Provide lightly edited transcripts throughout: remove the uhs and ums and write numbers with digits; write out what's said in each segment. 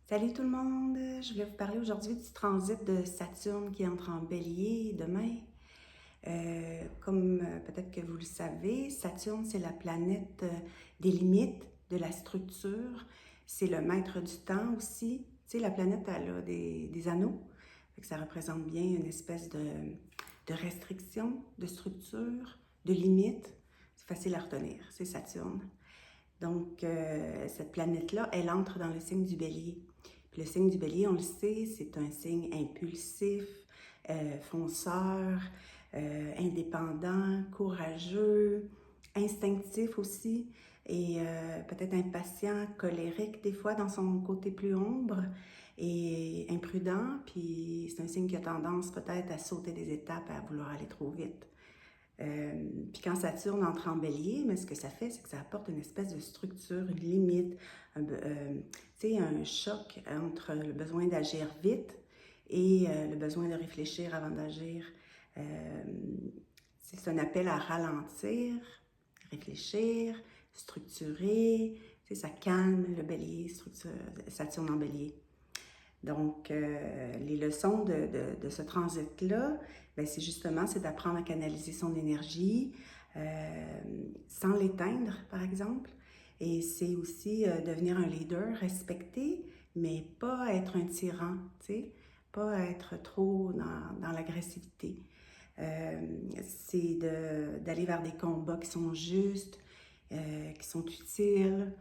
Salut tout le monde! Je voulais vous parler aujourd'hui du transit de Saturne qui entre en Bélier demain. Comme peut-être que vous le savez, Saturne, c'est la planète des limites, de la structure. C'est le maître du temps aussi. Tu sais, la planète, elle a des anneaux. Fait que ça représente bien une espèce de restriction, de structure, de limite. C'est facile à retenir, c'est Saturne. Donc, cette planète-là, elle entre dans le signe du Bélier. Puis le signe du Bélier, on le sait, c'est un signe impulsif, fonceur, indépendant, courageux, instinctif aussi, et peut-être impatient, colérique des fois dans son côté plus ombre, et imprudent. Puis c'est un signe qui a tendance peut-être à sauter des étapes, à vouloir aller trop vite. Puis quand Saturne entre en Bélier, mais ce que ça fait, c'est que ça apporte une espèce de structure, une limite, un choc entre le besoin d'agir vite et le besoin de réfléchir avant d'agir. C'est un appel à ralentir, réfléchir, structurer. Ça calme le Bélier, Saturne en Bélier. Donc, les leçons de ce transit-là, c'est justement d'apprendre à canaliser son énergie sans l'éteindre, par exemple. Et c'est aussi devenir un leader respecté, mais pas être un tyran, tu sais, pas être trop dans l'agressivité. C'est d'aller vers des combats qui sont justes, qui sont utiles.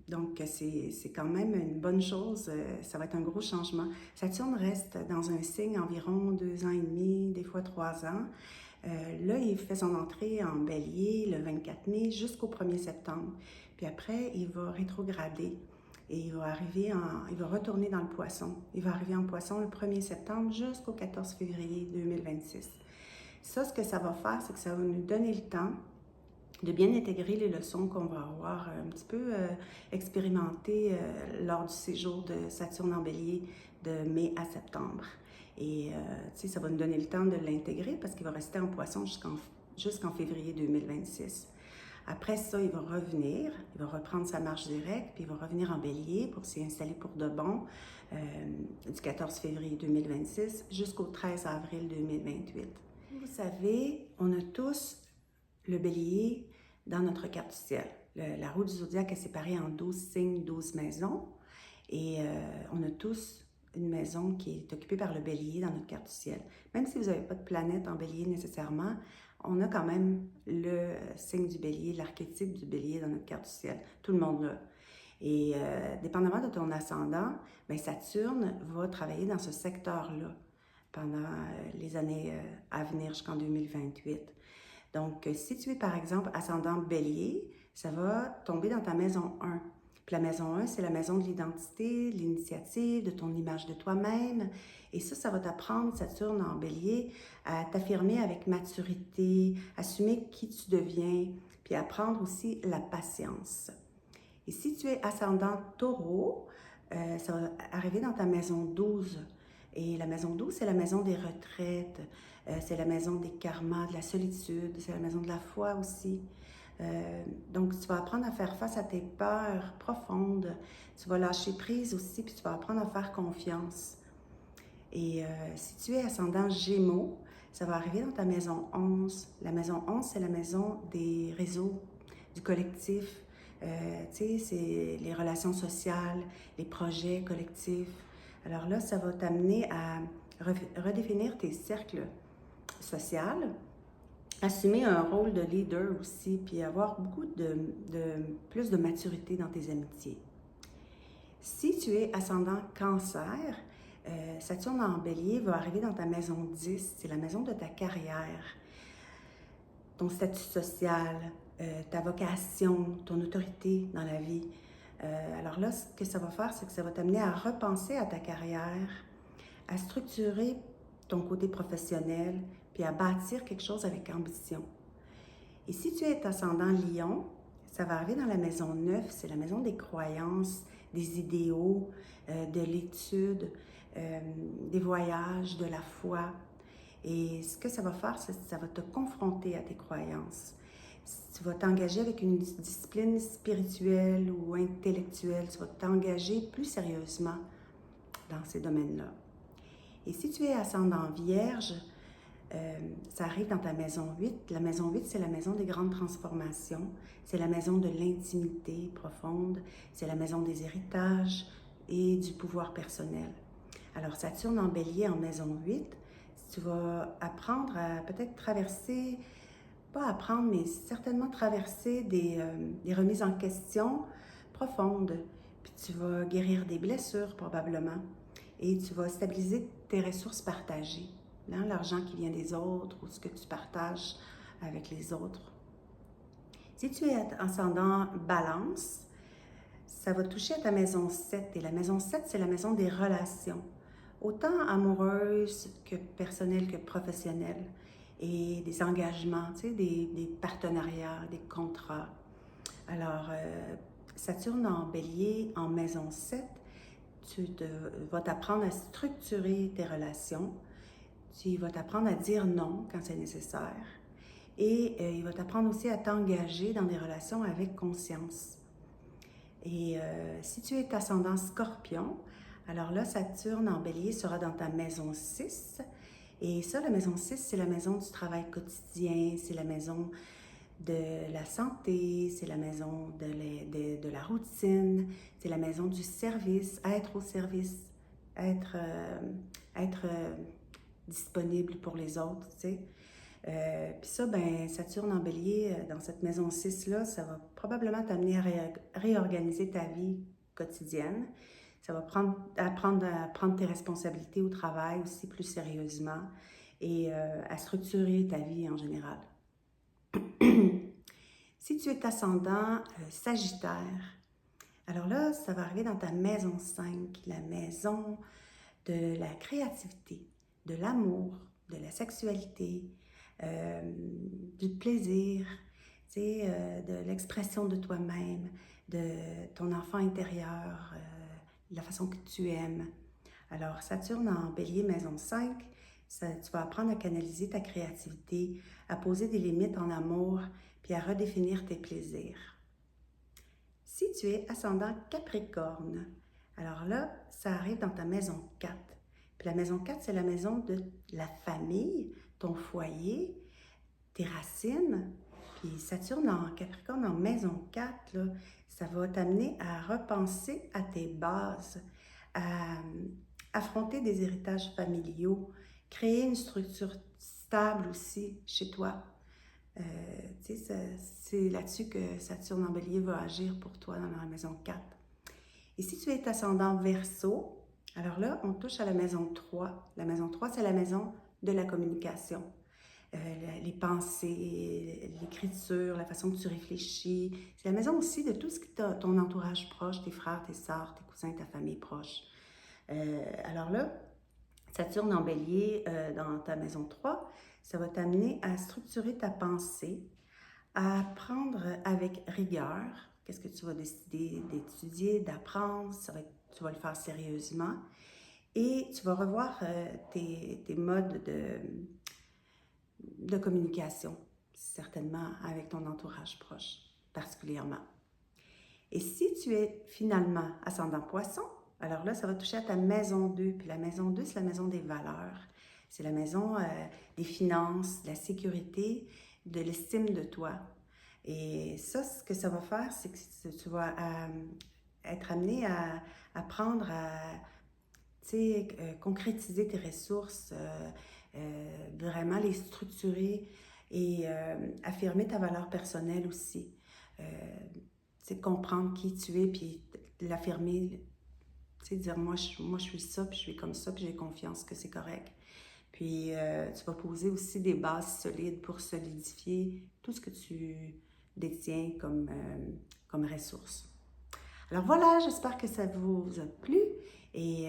Donc, c'est quand même une bonne chose. Ça va être un gros changement. Saturne reste dans un signe environ 2 ans et demi, des fois 3 ans. Là, il fait son entrée en Bélier le 24 mai jusqu'au 1er septembre. Puis après, il va rétrograder et il va retourner dans le Poisson. Il va arriver en Poisson le 1er septembre jusqu'au 14 février 2026. Ça, ce que ça va faire, c'est que ça va nous donner le temps de bien intégrer les leçons qu'on va avoir un petit peu expérimentées lors du séjour de Saturne en Bélier de mai à septembre. Et ça va nous donner le temps de l'intégrer parce qu'il va rester en Poisson jusqu'en février 2026. Après ça, il va revenir, il va reprendre sa marche directe, puis il va revenir en Bélier pour s'y installer pour de bon du 14 février 2026 jusqu'au 13 avril 2028. Vous savez, on a tous le Bélier dans notre carte du ciel. La roue du zodiaque est séparée en 12 signes, 12 maisons. Et on a tous une maison qui est occupée par le Bélier dans notre carte du ciel. Même si vous n'avez pas de planète en Bélier nécessairement, on a quand même le signe du Bélier, l'archétype du Bélier dans notre carte du ciel. Tout le monde l'a. Et dépendamment de ton ascendant, Saturne va travailler dans ce secteur-là pendant les années à venir jusqu'en 2028. Donc, si tu es par exemple ascendant Bélier, ça va tomber dans ta maison 1. Puis la maison 1, c'est la maison de l'identité, de l'initiative, de ton image de toi-même. Et ça va t'apprendre, Saturne en Bélier, à t'affirmer avec maturité, assumer qui tu deviens, puis apprendre aussi la patience. Et si tu es ascendant Taureau, ça va arriver dans ta maison 12. Et la maison 12, c'est la maison des retraites, c'est la maison des karmas, de la solitude, c'est la maison de la foi aussi. Donc, tu vas apprendre à faire face à tes peurs profondes, tu vas lâcher prise aussi, puis tu vas apprendre à faire confiance. Et si tu es ascendant Gémeaux, ça va arriver dans ta maison 11. La maison 11, c'est la maison des réseaux, du collectif. Tu sais, c'est les relations sociales, les projets collectifs. Alors là, ça va t'amener à redéfinir tes cercles sociaux, assumer un rôle de leader aussi, puis avoir beaucoup plus de maturité dans tes amitiés. Si tu es ascendant Cancer, Saturne en Bélier va arriver dans ta maison 10, c'est la maison de ta carrière, ton statut social, ta vocation, ton autorité dans la vie. Alors là, ce que ça va faire, c'est que ça va t'amener à repenser à ta carrière, à structurer ton côté professionnel, puis à bâtir quelque chose avec ambition. Et si tu es ascendant Lion, ça va arriver dans la maison 9, c'est la maison des croyances, des idéaux, de l'étude, des voyages, de la foi. Et ce que ça va faire, c'est que ça va te confronter à tes croyances. Si tu vas t'engager avec une discipline spirituelle ou intellectuelle, tu vas t'engager plus sérieusement dans ces domaines-là. Et si tu es ascendant Vierge, ça arrive dans ta maison 8. La maison 8, c'est la maison des grandes transformations. C'est la maison de l'intimité profonde. C'est la maison des héritages et du pouvoir personnel. Alors, Saturne en Bélier en maison 8, tu vas apprendre à peut-être traverser, pas apprendre, mais certainement traverser des remises en question profondes. Puis tu vas guérir des blessures probablement. Et tu vas stabiliser tes ressources partagées. Hein, l'argent qui vient des autres ou ce que tu partages avec les autres. Si tu es ascendant Balance, ça va toucher à ta maison 7. Et la maison 7, c'est la maison des relations. Autant amoureuses que personnelles que professionnelles. Et des engagements, tu sais, des partenariats, des contrats. Alors, Saturne en Bélier, en maison 7, vas t'apprendre à structurer tes relations. Tu vas t'apprendre à dire non quand c'est nécessaire. Et il va t'apprendre aussi à t'engager dans des relations avec conscience. Et si tu es ascendant Scorpion, alors là, Saturne en Bélier sera dans ta maison 6. Et ça, la maison 6, c'est la maison du travail quotidien, c'est la maison de la santé, c'est la maison de la routine, c'est la maison du service, être au service, être disponible pour les autres, tu sais. Puis ça, ben Saturne en Bélier, dans cette maison 6-là, ça va probablement t'amener à réorganiser ta vie quotidienne. Ça va apprendre à prendre tes responsabilités au travail aussi plus sérieusement et à structurer ta vie en général. Si tu es ascendant Sagittaire, alors là, ça va arriver dans ta maison 5, la maison de la créativité, de l'amour, de la sexualité, du plaisir, de l'expression de toi-même, de ton enfant intérieur, la façon que tu aimes. Alors, Saturne en Bélier, maison 5, tu vas apprendre à canaliser ta créativité, à poser des limites en amour, puis à redéfinir tes plaisirs. Si tu es ascendant Capricorne, alors là, ça arrive dans ta maison 4. Puis la maison 4, c'est la maison de la famille, ton foyer, tes racines. Puis Saturne en Capricorne en maison 4, là, ça va t'amener à repenser à tes bases, à affronter des héritages familiaux, créer une structure stable aussi chez toi. C'est là-dessus que Saturne en Bélier va agir pour toi dans la maison 4. Et si tu es ascendant Verseau, alors là, on touche à la maison 3. La maison 3, c'est la maison de la communication. Les pensées, l'écriture, la façon que tu réfléchis. C'est la maison aussi de tout ce qui est ton entourage proche, tes frères, tes sœurs, tes cousins, ta famille proche. Alors là, Saturne en Bélier dans ta maison 3, ça va t'amener à structurer ta pensée, à apprendre avec rigueur. Qu'est-ce que tu vas décider d'étudier, d'apprendre, tu vas le faire sérieusement. Et tu vas revoir tes modes de communication, certainement avec ton entourage proche, particulièrement. Et si tu es finalement ascendant Poisson, alors là, ça va toucher à ta maison 2. Puis la maison 2, c'est la maison des valeurs. C'est la maison des finances, de la sécurité, de l'estime de toi. Et ça, ce que ça va faire, c'est que tu vas être amené à apprendre à concrétiser tes ressources, vraiment les structurer et affirmer ta valeur personnelle aussi. Comprendre qui tu es, puis l'affirmer, dire moi je suis ça, puis je suis comme ça, puis j'ai confiance que c'est correct. Puis tu vas poser aussi des bases solides pour solidifier tout ce que tu détiens comme ressources. Alors voilà, j'espère que ça vous a plu et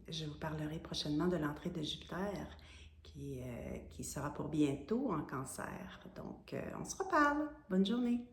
je vous parlerai prochainement de l'entrée de Jupiter qui sera pour bientôt en Cancer. Donc, on se reparle. Bonne journée!